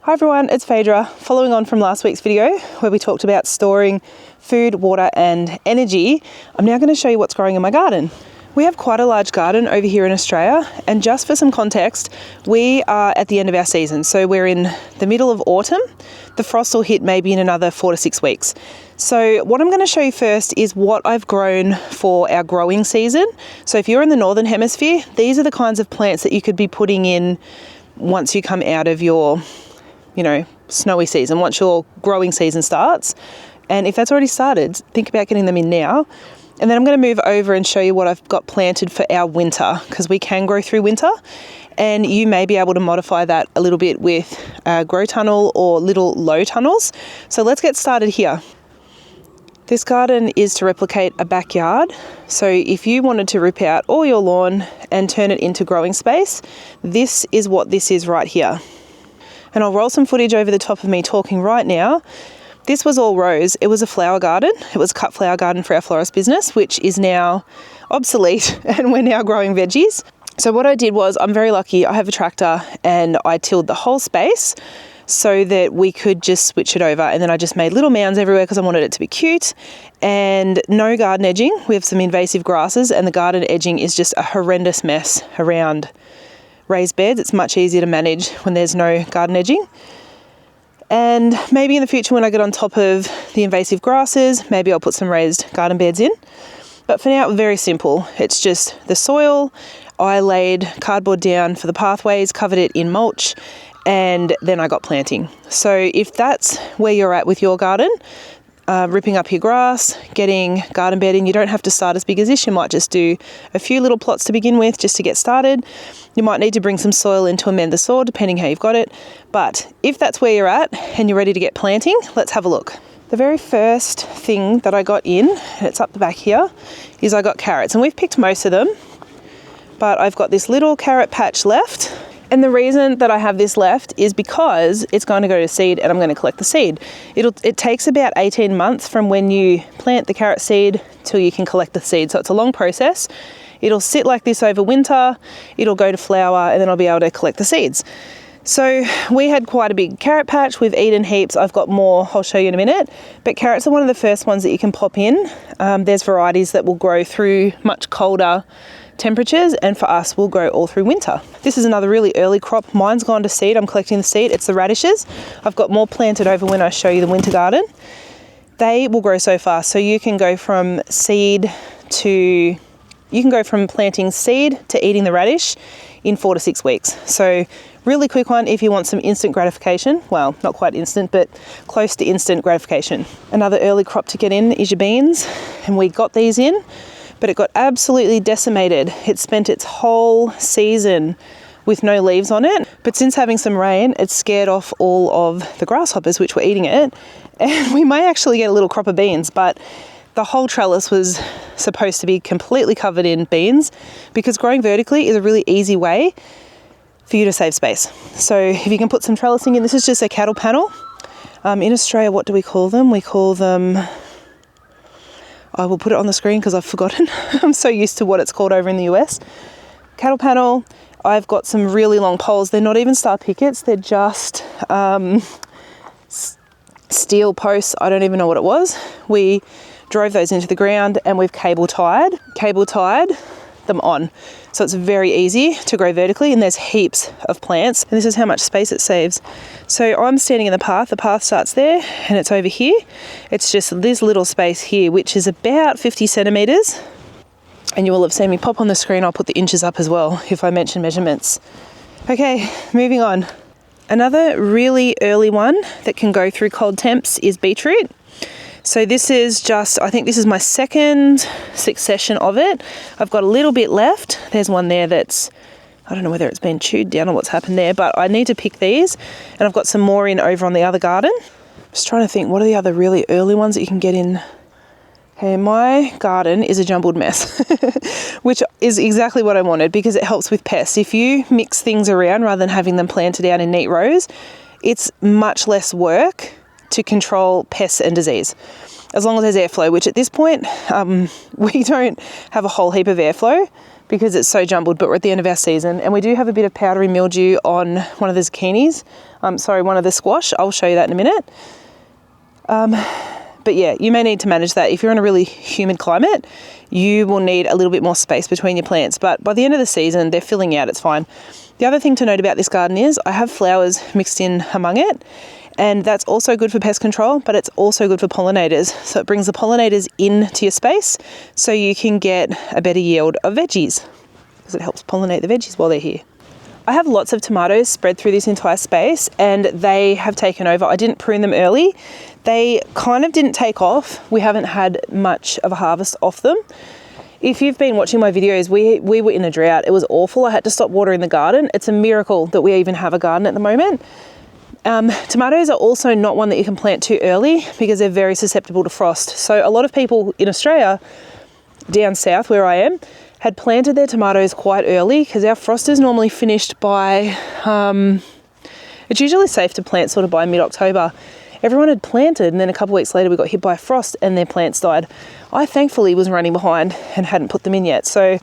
Hi everyone, it's Phaedra. Following on from last week's video where we talked about storing food, water and energy, I'm now going to show you what's growing in my garden. We have quite a large garden over here in Australia, and just for some context, we are at the end of our season. So we're in the middle of autumn. The frost will hit maybe in another 4 to 6 weeks. So what I'm going to show you first is what I've grown for our growing season. So if you're in the northern hemisphere, these are the kinds of plants that you could be putting in once you come out of your snowy season, once your growing season starts. And if that's already started, think about getting them in now. And then I'm going to move over and show you what I've got planted for our winter, because we can grow through winter and you may be able to modify that a little bit with a grow tunnel or little low tunnels. So let's get started here. This garden is to replicate a backyard. So if you wanted to rip out all your lawn and turn it into growing space, this is what this is right here. And I'll roll some footage over the top of me talking right now. This was all rose. It was a flower garden. It was a cut flower garden for our florist business, which is now obsolete, and we're now growing veggies. So what I did was, I'm very lucky, I have a tractor and I tilled the whole space so that we could just switch it over. And then I just made little mounds everywhere because I wanted it to be cute, and no garden edging. We have some invasive grasses and the garden edging is just a horrendous mess around raised beds. It's much easier to manage when there's no garden edging. And maybe in the future when I get on top of the invasive grasses, maybe I'll put some raised garden beds in. But for now, very simple. It's just the soil. I laid cardboard down for the pathways, covered it in mulch, and then I got planting. So if that's where you're at with your garden, ripping up your grass, getting garden bed in, you don't have to start as big as this. You might just do a few little plots to begin with just to get started. You might need to bring some soil in to amend the soil depending how you've got it. But if that's where you're at and you're ready to get planting, let's have a look. The very first thing that I got in, and it's up the back here, is I got carrots, and we've picked most of them, but I've got this little carrot patch left. And the reason that I have this left is because it's going to go to seed and I'm going to collect the seed. It takes about 18 months from when you plant the carrot seed till you can collect the seed. So it's a long process. It'll sit like this over winter, it'll go to flower, and then I'll be able to collect the seeds. So we had quite a big carrot patch. We've eaten heaps. I've got more, I'll show you in a minute. But carrots are one of the first ones that you can pop in. There's varieties that will grow through much colder temperatures, and for us will grow all through winter. This is another really early crop. Mine's gone to seed. I'm collecting the seed. It's the radishes. I've got more planted over when I show you the winter garden. They will grow so fast. So you can go from planting seed to eating the radish in 4 to 6 weeks. So really quick one if you want some instant gratification. Well, not quite instant, but close to instant gratification. Another early crop to get in is your beans, and we got these in, but it got absolutely decimated. It spent its whole season with no leaves on it. But since having some rain, it scared off all of the grasshoppers, which were eating it. And we may actually get a little crop of beans, but the whole trellis was supposed to be completely covered in beans, because growing vertically is a really easy way for you to save space. So if you can put some trellising in, this is just a cattle panel. In Australia, what do we call them? We call them, I will put it on the screen because I've forgotten. I'm so used to what it's called over in the US. Cattle panel. I've got some really long poles. They're not even star pickets. They're just steel posts. I don't even know what it was. We drove those into the ground and we've cable tied them on. So it's very easy to grow vertically, and there's heaps of plants, and this is how much space it saves. So I'm standing in the path starts there and it's over here. It's just this little space here, which is about 50 centimeters. And you will have seen me pop on the screen. I'll put the inches up as well if I mention measurements. Okay, moving on. Another really early one that can go through cold temps is beetroot. So this is just, I think this is my second succession of it. I've got a little bit left. There's one there that's, I don't know whether it's been chewed down or what's happened there, but I need to pick these. And I've got some more in over on the other garden. Just trying to think, what are the other really early ones that you can get in? Okay, my garden is a jumbled mess, which is exactly what I wanted because it helps with pests. If you mix things around rather than having them planted out in neat rows, it's much less work to control pests and disease, as long as there's airflow, which at this point we don't have a whole heap of airflow, because it's so jumbled, but we're at the end of our season. And we do have a bit of powdery mildew on one of the zucchinis. One of the squash. I'll show you that in a minute. But yeah, you may need to manage that. If you're in a really humid climate, you will need a little bit more space between your plants. But by the end of the season, they're filling out, it's fine. The other thing to note about this garden is I have flowers mixed in among it, and that's also good for pest control, but it's also good for pollinators. So it brings the pollinators into your space so you can get a better yield of veggies, because it helps pollinate the veggies while they're here. I have lots of tomatoes spread through this entire space, and they have taken over. I didn't prune them early. They kind of didn't take off. We haven't had much of a harvest off them. If you've been watching my videos, we were in a drought. It was awful. I had to stop watering the garden. It's a miracle that we even have a garden at the moment. Tomatoes are also not one that you can plant too early because they're very susceptible to frost. So a lot of people in Australia, down south where I am, had planted their tomatoes quite early because our frost is normally finished by, it's usually safe to plant sort of by mid-October. Everyone had planted, and then a couple of weeks later we got hit by frost and their plants died. I thankfully was running behind and hadn't put them in yet. So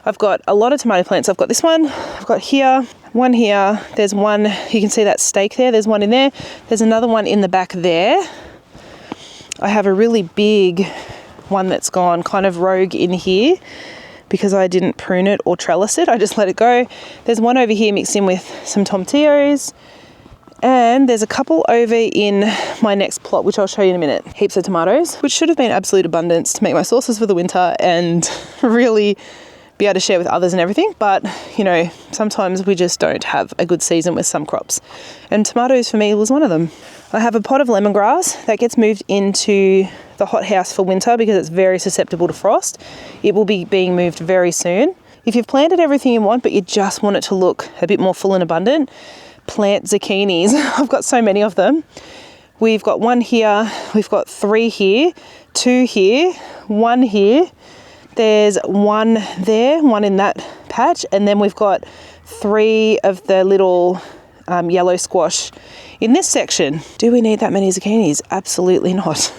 I've got a lot of tomato plants. I've got this one, I've got here, one here, there's one, you can see that stake there, there's one in there, there's another one in the back there. I have a really big one that's gone kind of rogue in here because I didn't prune it or trellis it, I just let it go. There's one over here mixed in with some tomatillos, and there's a couple over in my next plot, which I'll show you in a minute. Heaps of tomatoes, which should have been absolute abundance to make my sauces for the winter and really be able to share with others and everything. But, you know, sometimes we just don't have a good season with some crops. And tomatoes for me was one of them. I have a pot of lemongrass that gets moved into the hothouse for winter because it's very susceptible to frost. It will be being moved very soon. If you've planted everything you want, but you just want it to look a bit more full and abundant, plant zucchinis. I've got so many of them. We've got one here, we've got 3 here, 2 here, 1 here. There's one there, one in that patch, and then we've got 3 of the little yellow squash in this section. Do we need that many zucchinis? Absolutely not.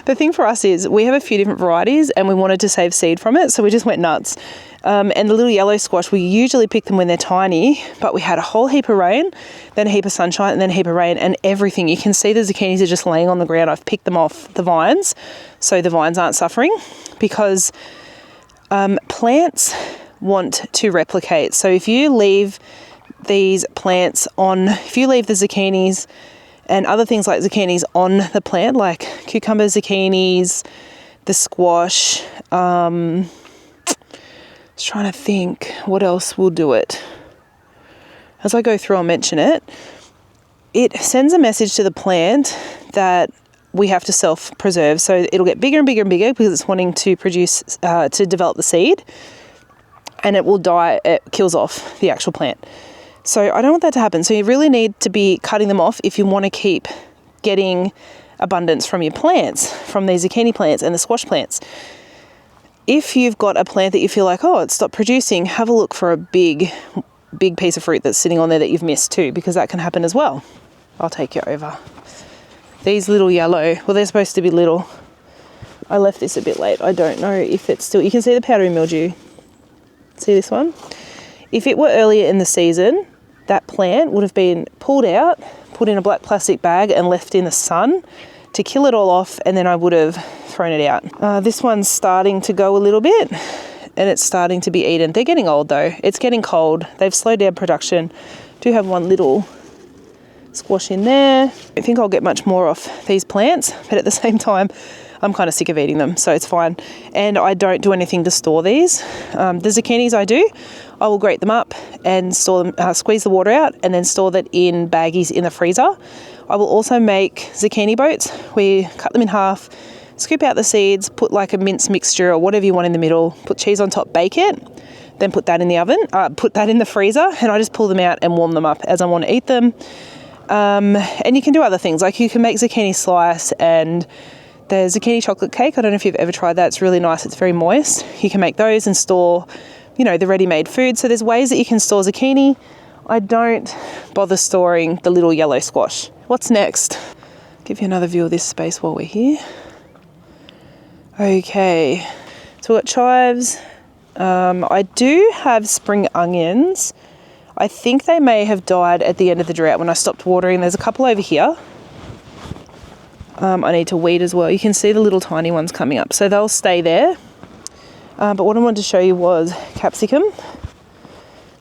The thing for us is we have a few different varieties and we wanted to save seed from it, so we just went nuts. And the little yellow squash, we usually pick them when they're tiny, but we had a whole heap of rain, then a heap of sunshine, and then a heap of rain, and everything. You can see the zucchinis are just laying on the ground. I've picked them off the vines, so the vines aren't suffering, because plants want to replicate. So if you leave these plants on, if you leave the zucchinis and other things like zucchinis on the plant, like cucumber zucchinis, the squash, just trying to think what else will do it. As I go through, I'll mention it. It sends a message to the plant that we have to self-preserve. So it'll get bigger and bigger and bigger because it's wanting to produce, to develop the seed, and it will die, it kills off the actual plant. So I don't want that to happen. So you really need to be cutting them off if you want to keep getting abundance from your plants, from these zucchini plants and the squash plants. If you've got a plant that you feel like, oh, it's stopped producing, have a look for a big piece of fruit that's sitting on there that you've missed too, because that can happen as well. I'll take you over. These little yellow, well, they're supposed to be little. I left this a bit late. I don't know if it's still, you can see the powdery mildew. See this one? If it were earlier in the season, that plant would have been pulled out, put in a black plastic bag and left in the sun to kill it all off, and then I would have thrown it out. This one's starting to go a little bit and it's starting to be eaten. They're getting old though. It's getting cold. They've slowed down production. Do have one little squash in there. I think I'll get much more off these plants, but at the same time, I'm kind of sick of eating them, so it's fine. And I don't do anything to store these. The zucchinis I do. I will grate them up and store them, squeeze the water out, and then store that in baggies in the freezer. I will also make zucchini boats. We cut them in half, scoop out the seeds, put like a mince mixture or whatever you want in the middle, put cheese on top, bake it, then put that in the oven, put that in the freezer, and I just pull them out and warm them up as I want to eat them. And you can do other things, like you can make zucchini slice and the zucchini chocolate cake. I don't know if you've ever tried that. It's really nice. It's very moist. You can make those and store, you know, the ready-made food. So there's ways that you can store zucchini. I don't bother storing the little yellow squash. What's next? Give you another view of this space while we're here. Okay, so we've got chives, I do have spring onions. I think they may have died at the end of the drought when I stopped watering. There's a couple over here. I need to weed as well. You can see the little tiny ones coming up, so they'll stay there. But what I wanted to show you was capsicum.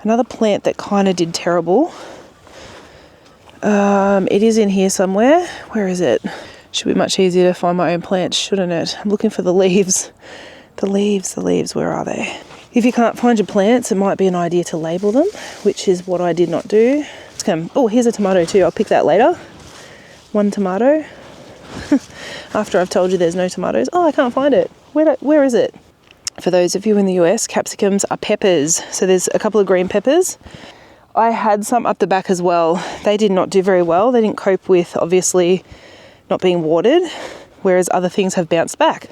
Another plant that kind of did terrible. It is in here somewhere. Where is it? Should be much easier to find my own plants, shouldn't it? I'm looking for the leaves. The leaves, where are they? If you can't find your plants, it might be an idea to label them, which is what I did not do. Oh, here's a tomato too. I'll pick that later. One tomato. After I've told you there's no tomatoes. Oh, I can't find it. Where is it? For those of you in the US, capsicums are peppers. So there's a couple of green peppers. I had some up the back as well. They did not do very well. They didn't cope with, obviously, not being watered, whereas other things have bounced back.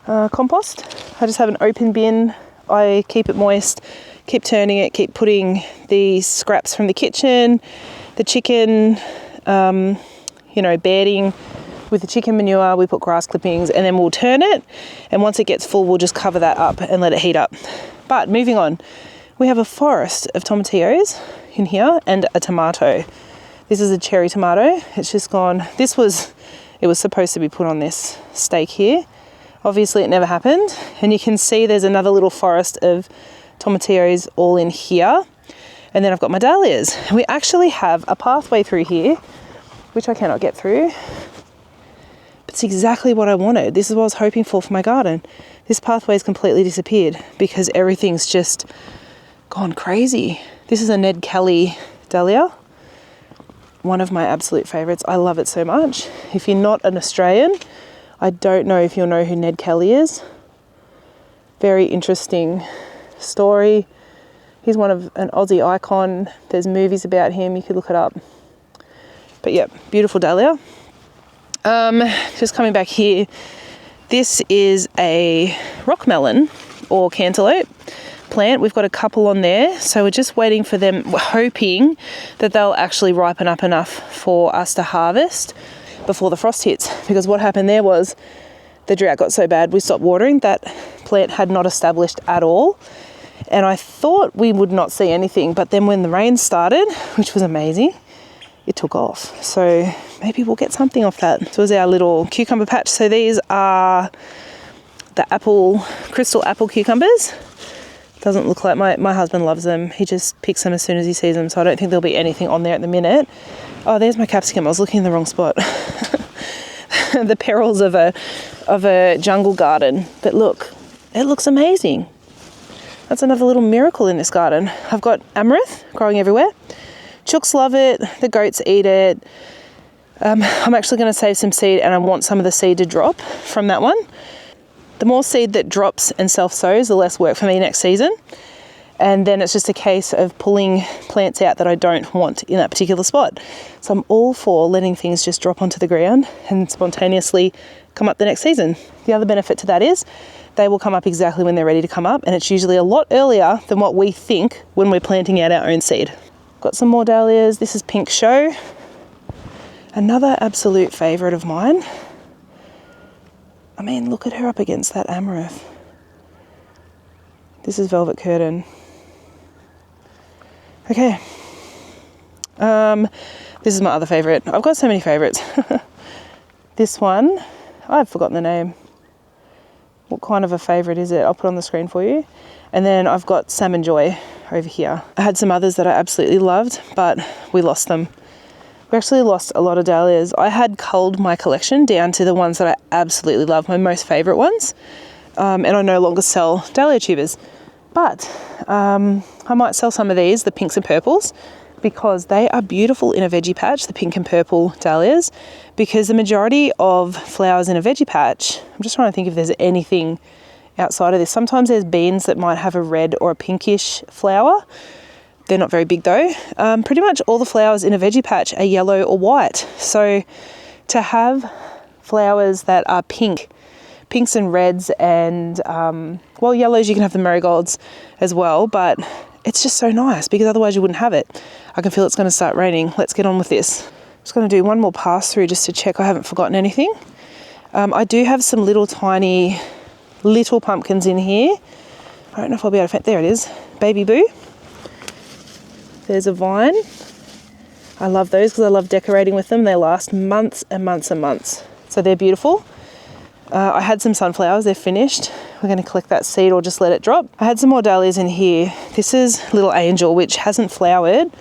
Compost. I just have an open bin. I keep it moist, keep turning it, keep putting the scraps from the kitchen, the chicken, bedding. With the chicken manure, we put grass clippings and then we'll turn it. And once it gets full, we'll just cover that up and let it heat up. But moving on, we have a forest of tomatillos in here and a tomato. This is a cherry tomato. It's just gone. It was supposed to be put on this stake here. Obviously it never happened. And you can see there's another little forest of tomatillos all in here. And then I've got my dahlias. We actually have a pathway through here, which I cannot get through. It's exactly what I wanted. This is what I was hoping for my garden. This pathway's completely disappeared because everything's just gone crazy. This is a Ned Kelly dahlia. One of my absolute favorites. I love it so much. If you're not an Australian, I don't know if you'll know who Ned Kelly is. Very interesting story. He's one of an Aussie icon. There's movies about him. You could look it up. But yeah, beautiful dahlia. Just coming back here, this is a rock melon or cantaloupe plant. We've got a couple on there, so we're just waiting for them, hoping that they'll actually ripen up enough for us to harvest before the frost hits. Because what happened there was the drought got so bad we stopped watering. That plant had not established at all, and I thought we would not see anything, but then when the rain started, which was amazing, it took off. So maybe we'll get something off that. So it was our little cucumber patch. So these are the crystal apple cucumbers. Doesn't look like, my husband loves them. He just picks them as soon as he sees them. So I don't think there'll be anything on there at the minute. Oh, there's my capsicum. I was looking in the wrong spot. The perils of a jungle garden. But look, it looks amazing. That's another little miracle in this garden. I've got amaranth growing everywhere. Chooks love it, the goats eat it. I'm actually going to save some seed, and I want some of the seed to drop from that one. The more seed that drops and self-sows, the less work for me next season. And then it's just a case of pulling plants out that I don't want in that particular spot. So I'm all for letting things just drop onto the ground and spontaneously come up the next season. The other benefit to that is they will come up exactly when they're ready to come up, and it's usually a lot earlier than what we think when we're planting out our own seed. Got some more dahlias. This is Pink Show. Another absolute favourite of mine. I mean, look at her up against that amaranth. This is Velvet Curtain. Okay. This is my other favourite. I've got so many favourites. This one, I've forgotten the name. What kind of a favourite is it? I'll put on the screen for you. And then I've got Salmon Joy over here. I had some others that I absolutely loved, but we lost them. We actually lost a lot of dahlias. I had culled my collection down to the ones that I absolutely love, my most favourite ones. And I no longer sell dahlia tubers. But I might sell some of these, the pinks and purples, because they are beautiful in a veggie patch, the pink and purple dahlias, because the majority of flowers in a veggie patch, I'm just trying to think if there's anything outside of this. Sometimes there's beans that might have a red or a pinkish flower. They're not very big though. Pretty much all the flowers in a veggie patch are yellow or white. So to have flowers that are pinks and reds and, yellows, you can have the marigolds as well, but it's just so nice because otherwise you wouldn't have it. I can feel it's going to start raining. Let's get on with this. Just going to do one more pass through just to check I haven't forgotten anything. I do have some little tiny pumpkins in here. I don't know if I'll be able to find, there it is, Baby Boo. There's a vine. I love those because I love decorating with them. They last months and months and months. So they're beautiful. I had some sunflowers, they're finished. We're going to collect that seed or just let it drop. I had some more dahlias in here. This is Little Angel, which hasn't flowered,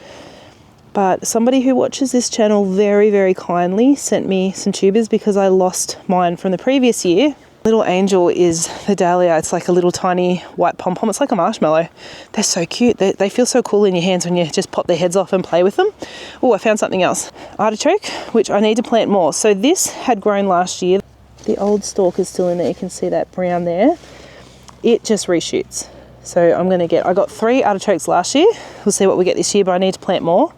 but somebody who watches this channel very, very kindly sent me some tubers because I lost mine from the previous year. Little Angel is the dahlia. It's like a little tiny white pom-pom. It's like a marshmallow. They're so cute. They feel so cool in your hands when you just pop their heads off and play with them. Oh, I found something else. Artichoke, which I need to plant more. So this had grown last year. The old stalk is still in there. You can see that brown there. It just reshoots. So I got 3 artichokes last year. We'll see what we get this year, but I need to plant more.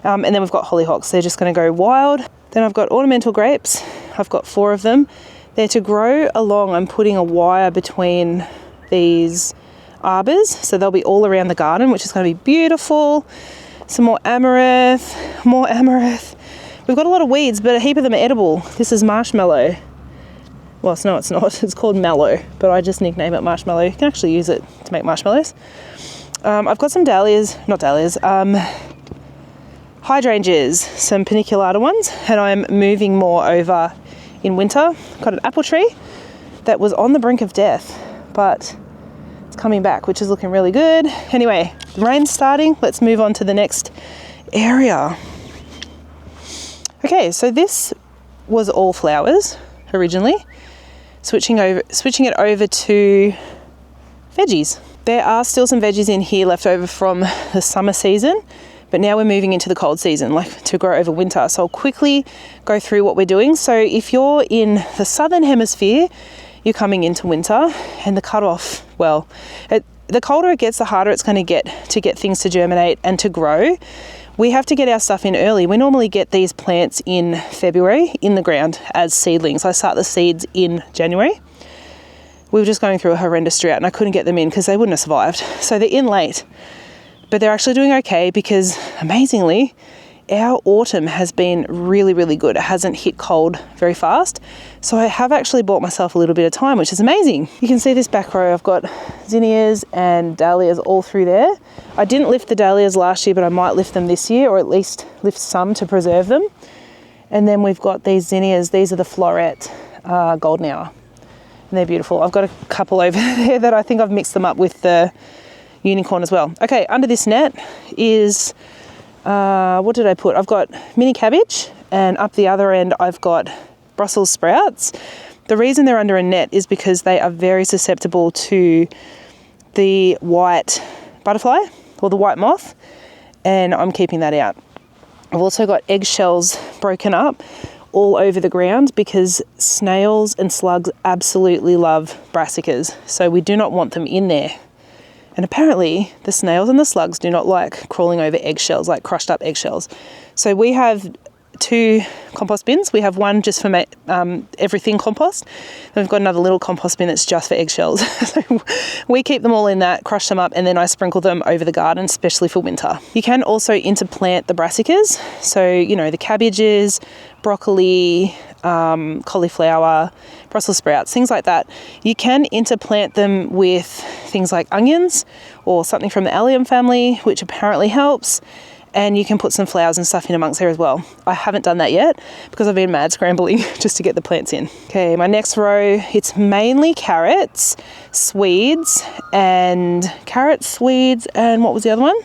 And then we've got hollyhocks. They're just going to go wild. Then I've got ornamental grapes. I've got 4 of them. They're to grow along. I'm putting a wire between these arbors, so they'll be all around the garden, which is going to be beautiful. Some more amaranth, more amaranth. We've got a lot of weeds, but a heap of them are edible. This is marshmallow. Well, no, it's not. It's called mallow, but I just nickname it marshmallow. You can actually use it to make marshmallows. I've got some hydrangeas, some paniculata ones, and I'm moving more over in winter. Got an apple tree that was on the brink of death, but it's coming back, which is looking really good. Anyway, the rain's starting. Let's move on to the next area. Okay, so this was all flowers originally. Switching it over to veggies. There are still some veggies in here left over from the summer season, but now we're moving into the cold season, like to grow over winter. So I'll quickly go through what we're doing. So if you're in the southern hemisphere, you're coming into winter, and the cutoff, well, the colder it gets, the harder it's going to get things to germinate and to grow. We have to get our stuff in early. We normally get these plants in February in the ground as seedlings. I start the seeds in January. We were just going through a horrendous drought and I couldn't get them in because they wouldn't have survived. So they're in late, but they're actually doing okay because amazingly, our autumn has been really, really good. It hasn't hit cold very fast. So I have actually bought myself a little bit of time, which is amazing. You can see this back row. I've got zinnias and dahlias all through there. I didn't lift the dahlias last year, but I might lift them this year, or at least lift some to preserve them. And then we've got these zinnias. These are the Floret Golden Hour. And they're beautiful. I've got a couple over there that I think I've mixed them up with the unicorn as well. Okay, under this net is... what did I put? I've got mini cabbage, and up the other end I've got Brussels sprouts. The reason they're under a net is because they are very susceptible to the white butterfly or the white moth, and I'm keeping that out. I've also got eggshells broken up all over the ground because snails and slugs absolutely love brassicas, so we do not want them in there. And apparently the snails and the slugs do not like crawling over eggshells, like crushed up eggshells. So we have 2 compost bins. We have one just for everything compost. And we've got another little compost bin that's just for eggshells. So we keep them all in that, crush them up, and then I sprinkle them over the garden, especially for winter. You can also interplant the brassicas. So, you know, the cabbages, broccoli, cauliflower, Brussels sprouts, things like that. You can interplant them with things like onions or something from the allium family, which apparently helps. And you can put some flowers and stuff in amongst there as well. I haven't done that yet because I've been mad scrambling just to get the plants in. Okay, my next row, it's mainly carrots, Swedes, and what was the other one?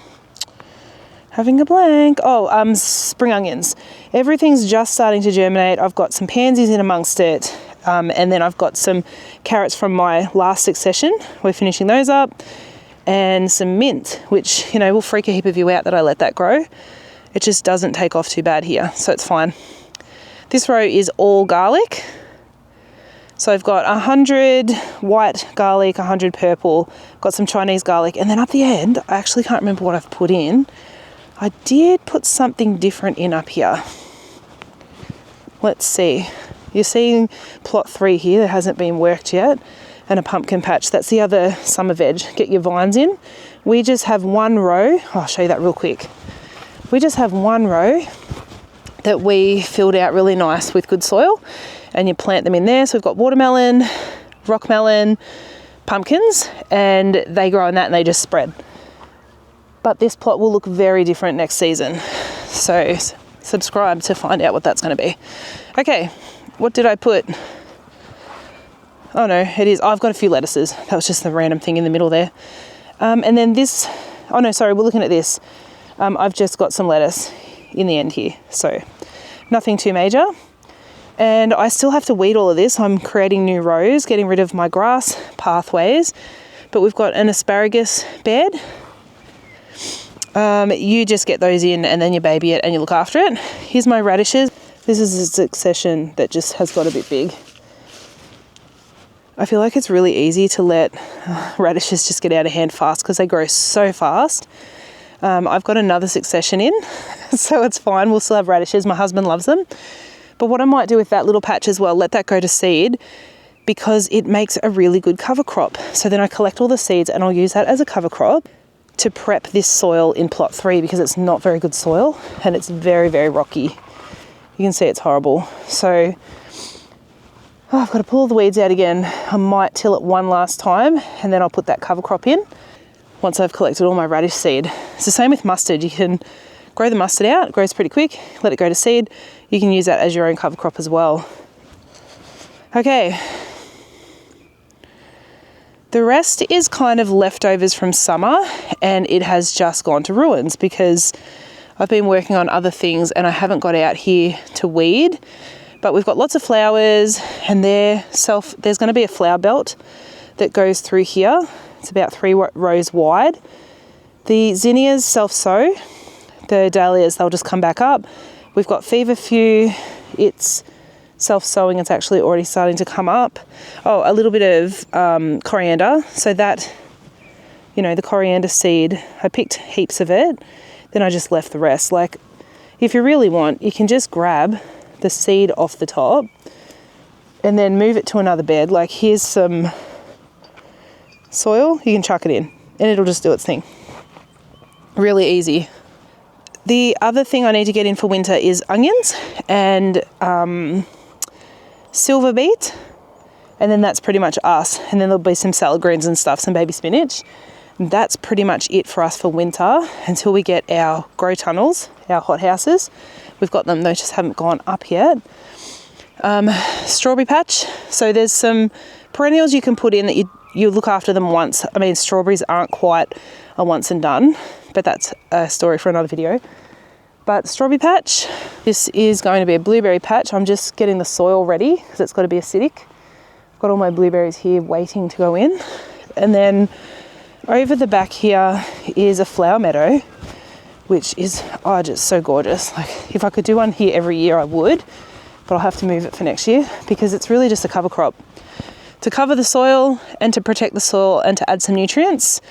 Having a blank. Oh, spring onions. Everything's just starting to germinate. I've got some pansies in amongst it. And then I've got some carrots from my last succession. We're finishing those up. And some mint, which, you know, will freak a heap of you out that I let that grow. It just doesn't take off too bad here, so it's fine. This row is all garlic. So I've got 100 white garlic, 100 purple, got some Chinese garlic, and then up the end, I actually can't remember what I've put in. I did put something different in up here. Let's see. You're seeing plot 3 here that hasn't been worked yet. And a pumpkin patch. That's the other summer veg. Get your vines in. We just have one row. I'll show you that real quick. We just have one row that we filled out really nice with good soil, and you plant them in there. So we've got watermelon, rock melon, pumpkins, and they grow in that and they just spread. But this plot will look very different next season. So subscribe to find out what that's going to be. Okay, what did I put? Oh no, it is. I've got a few lettuces. That was just the random thing in the middle there. And then this, oh no, sorry, we're looking at this. I've just got some lettuce in the end here. So nothing too major. And I still have to weed all of this. I'm creating new rows, getting rid of my grass pathways. But we've got an asparagus bed. You just get those in and then you baby it and you look after it. Here's my radishes. This is a succession that just has got a bit big. I feel like it's really easy to let radishes just get out of hand fast because they grow so fast. I've got another succession in, so it's fine. We'll still have radishes. My husband loves them. But what I might do with that little patch as well, let that go to seed, because it makes a really good cover crop. So then I collect all the seeds and I'll use that as a cover crop to prep this soil in plot 3, because it's not very good soil and it's very, very rocky. You can see it's horrible. So I've got to pull all the weeds out again. I might till it one last time and then I'll put that cover crop in once I've collected all my radish seed. It's the same with mustard. You can grow the mustard out, it grows pretty quick, let it go to seed. You can use that as your own cover crop as well. Okay. The rest is kind of leftovers from summer, and it has just gone to ruins because I've been working on other things and I haven't got out here to weed. But we've got lots of flowers, and there's going to be a flower belt that goes through here. It's about 3 rows wide. The zinnias self-sow. The dahlias, they'll just come back up. We've got feverfew. It's self-sowing. It's actually already starting to come up. Oh, a little bit of coriander. So that, you know, the coriander seed, I picked heaps of it. Then I just left the rest. Like, if you really want, you can just grab the seed off the top and then move it to another bed. Like, here's some soil, you can chuck it in and it'll just do its thing. Really easy. The other thing I need to get in for winter is onions and silver beet, and then that's pretty much us. And then there'll be some salad greens and stuff, some baby spinach. And that's pretty much it for us for winter until we get our grow tunnels, our hot houses. We've got them, they just haven't gone up yet. Strawberry patch. So there's some perennials you can put in that you look after them once. I mean, strawberries aren't quite a once and done, but that's a story for another video. But strawberry patch, this is going to be a blueberry patch. I'm just getting the soil ready because it's got to be acidic. I've got all my blueberries here waiting to go in. And then over the back here is a flower meadow, which is just so gorgeous. Like, if I could do one here every year, I would, but I'll have to move it for next year because it's really just a cover crop to cover the soil and to protect the soil and to add some nutrients.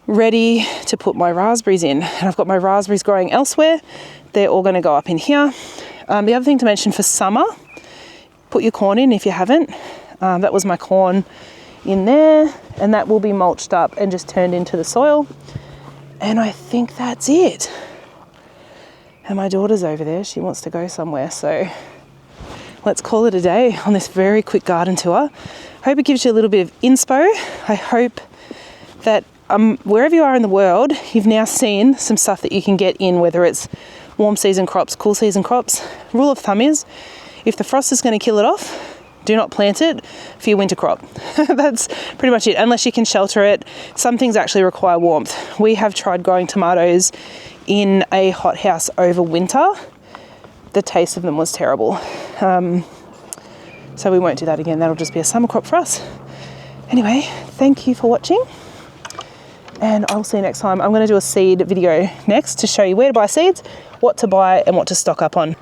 Ready to put my raspberries in. And I've got my raspberries growing elsewhere. They're all going to go up in here. The other thing to mention for summer, put your corn in if you haven't. That was my corn in there, and that will be mulched up and just turned into the soil. And I think that's it. And my daughter's over there. She wants to go somewhere. So let's call it a day on this very quick garden tour. I hope it gives you a little bit of inspo. I hope that wherever you are in the world, you've now seen some stuff that you can get in, whether it's warm season crops, cool season crops. Rule of thumb is, if the frost is going to kill it off, do not plant it for your winter crop. That's pretty much it, unless you can shelter it. Some things actually require warmth. We have tried growing tomatoes in a hothouse over winter. The taste of them was terrible. So we won't do that again. That'll just be a summer crop for us. Anyway, thank you for watching, and I'll see you next time. I'm going to do a seed video next to show you where to buy seeds, what to buy, and what to stock up on.